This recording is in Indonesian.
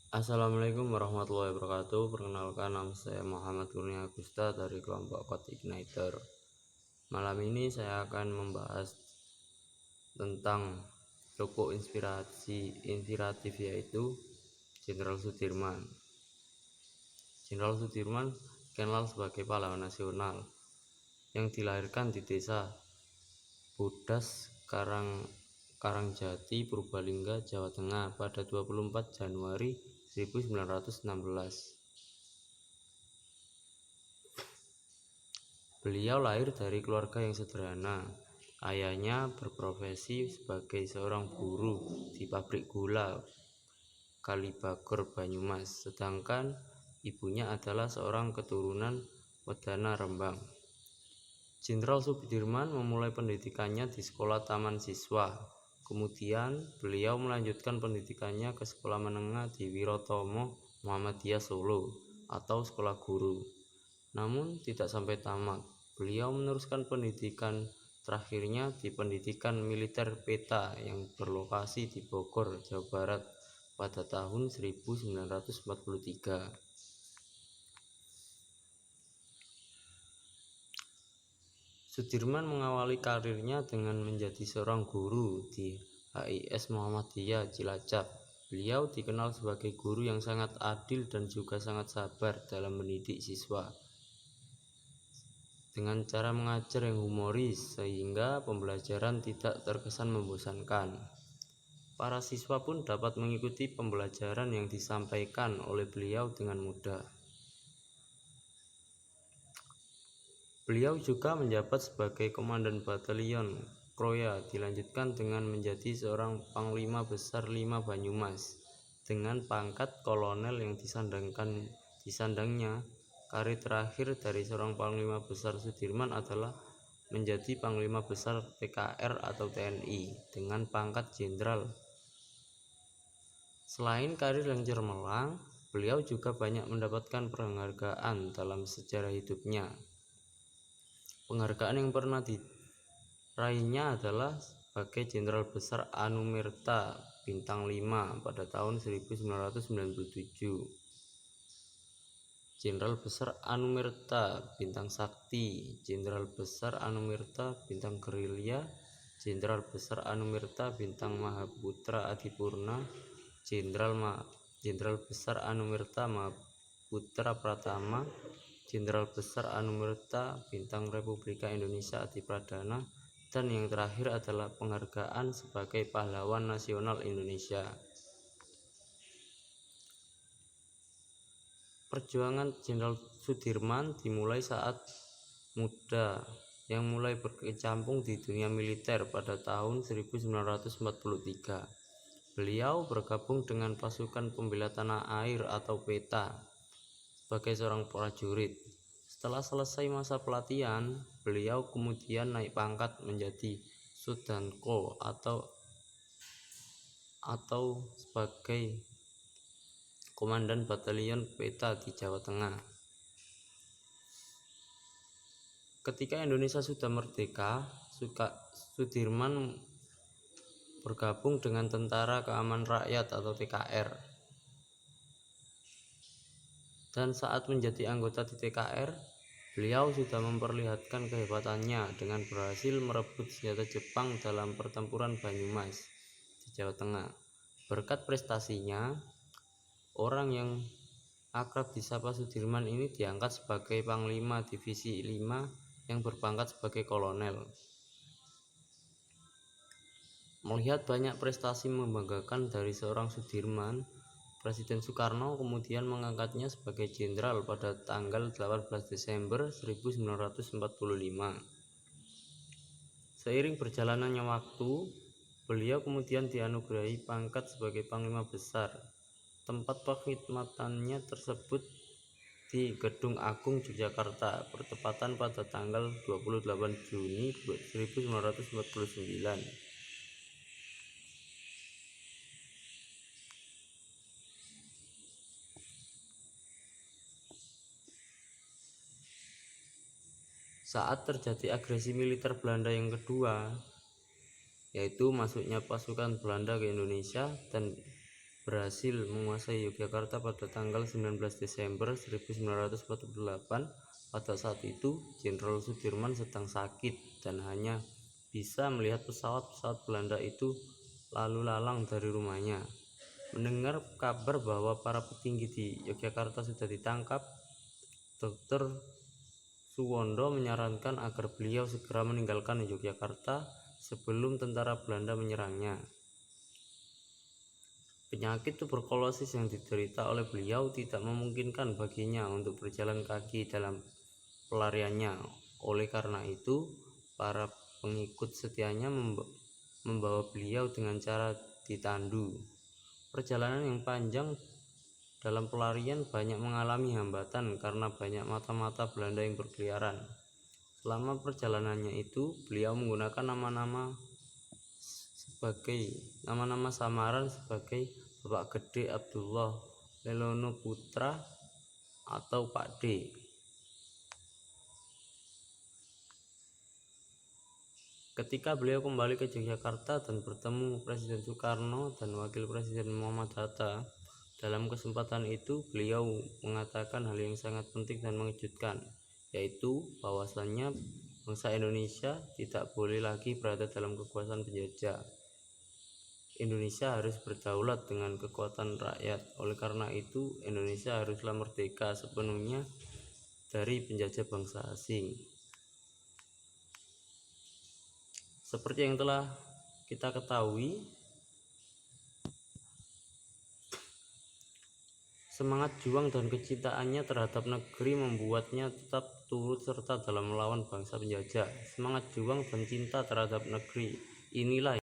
Assalamualaikum warahmatullahi wabarakatuh. Perkenalkan, nama saya Muhammad Kurnia Agusta dari kelompok Code Igniter. Malam ini saya akan membahas tentang tokoh inspiratif yaitu Jenderal Sudirman. Jenderal Sudirman dikenal sebagai pahlawan nasional yang dilahirkan di desa Bodas Karangjati, Purbalingga, Jawa Tengah pada 24 Januari 1916. Beliau lahir dari keluarga yang sederhana. Ayahnya berprofesi sebagai seorang buruh di pabrik gula Kalibagor, Banyumas, sedangkan ibunya adalah seorang keturunan Wedana, Rembang. Jenderal Sudirman memulai pendidikannya di sekolah taman siswa. Kemudian beliau melanjutkan pendidikannya ke sekolah menengah di Wirotomo Muhammadiyah Solo atau sekolah guru. Namun tidak sampai tamat. Beliau meneruskan pendidikan terakhirnya di pendidikan militer Peta yang berlokasi di Bogor, Jawa Barat pada tahun 1943. Sudirman mengawali karirnya dengan menjadi seorang guru di HIS Muhammadiyah Cilacap. Beliau dikenal sebagai guru yang sangat adil dan juga sangat sabar dalam mendidik siswa, dengan cara mengajar yang humoris sehingga pembelajaran tidak terkesan membosankan. Para siswa pun dapat mengikuti pembelajaran yang disampaikan oleh beliau dengan mudah. Beliau juga menjabat sebagai Komandan Batalion Kroya, dilanjutkan dengan menjadi seorang Panglima Besar 5 Banyumas dengan pangkat kolonel yang disandangnya. Karir terakhir dari seorang Panglima Besar Sudirman adalah menjadi Panglima Besar PKR atau TNI dengan pangkat jenderal. Selain karir yang cemerlang, beliau juga banyak mendapatkan penghargaan dalam sejarah hidupnya. Penghargaan yang pernah diraihnya adalah sebagai Jenderal Besar Anumerta Bintang 5 pada tahun 1997, Jenderal Besar Anumerta Bintang Sakti, Jenderal Besar Anumerta Bintang Gerilya, Jenderal Besar Anumerta Bintang Mahaputra Adipurna, Jenderal Besar Anumerta Mahaputra Pratama, Jenderal Besar Anumerta Bintang Republika Indonesia Adi Pradana, dan yang terakhir adalah penghargaan sebagai Pahlawan Nasional Indonesia. Perjuangan Jenderal Sudirman dimulai saat muda yang mulai berkecimpung di dunia militer pada tahun 1943. Beliau bergabung dengan pasukan pembela tanah air atau PETA sebagai seorang prajurit. Setelah selesai masa pelatihan, beliau kemudian naik pangkat menjadi Sudanko atau sebagai Komandan Batalion PETA di Jawa Tengah. Ketika Indonesia sudah merdeka, Sudirman bergabung dengan Tentara Keamanan Rakyat atau TKR. Dan saat menjadi anggota di TKR, beliau sudah memperlihatkan kehebatannya dengan berhasil merebut senjata Jepang dalam pertempuran Banyumas di Jawa Tengah. Berkat prestasinya, orang yang akrab disapa Sudirman ini diangkat sebagai Panglima Divisi 5 yang berpangkat sebagai kolonel. Melihat banyak prestasi membanggakan dari seorang Sudirman, Presiden Soekarno kemudian mengangkatnya sebagai jenderal pada tanggal 18 Desember 1945. Seiring berjalannya waktu, beliau kemudian dianugerahi pangkat sebagai Panglima Besar. Tempat pengkhidmatannya tersebut di Gedung Agung Yogyakarta, bertepatan pada tanggal 28 Juni 1949. Saat terjadi agresi militer Belanda yang kedua, yaitu masuknya pasukan Belanda ke Indonesia, dan berhasil menguasai Yogyakarta pada tanggal 19 Desember 1948. Pada saat itu, Jenderal Sudirman sedang sakit dan hanya bisa melihat pesawat-pesawat Belanda itu lalu lalang dari rumahnya. Mendengar kabar bahwa para petinggi di Yogyakarta sudah ditangkap, Dr. Suwondo menyarankan agar beliau segera meninggalkan Yogyakarta sebelum tentara Belanda menyerangnya. Penyakit tuberkulosis yang diderita oleh beliau tidak memungkinkan baginya untuk berjalan kaki dalam pelariannya. Oleh karena itu, para pengikut setianya membawa beliau dengan cara ditandu. Perjalanan yang panjang dalam pelarian banyak mengalami hambatan karena banyak mata-mata Belanda yang berkeliaran. Selama perjalanannya itu, beliau menggunakan nama-nama samaran sebagai Bapak Gede Abdullah Lelono Putra atau Pak D. Ketika beliau kembali ke Yogyakarta dan bertemu Presiden Soekarno dan Wakil Presiden Muhammad Hatta, dalam kesempatan itu beliau mengatakan hal yang sangat penting dan mengejutkan, yaitu bahwasannya bangsa Indonesia tidak boleh lagi berada dalam kekuasaan penjajah. Indonesia harus berdaulat dengan kekuatan rakyat. Oleh karena itu, Indonesia haruslah merdeka sepenuhnya dari penjajah bangsa asing. Seperti yang telah kita ketahui, semangat juang dan kecintaannya terhadap negeri membuatnya tetap turut serta dalam melawan bangsa penjajah. Semangat juang dan cinta terhadap negeri inilah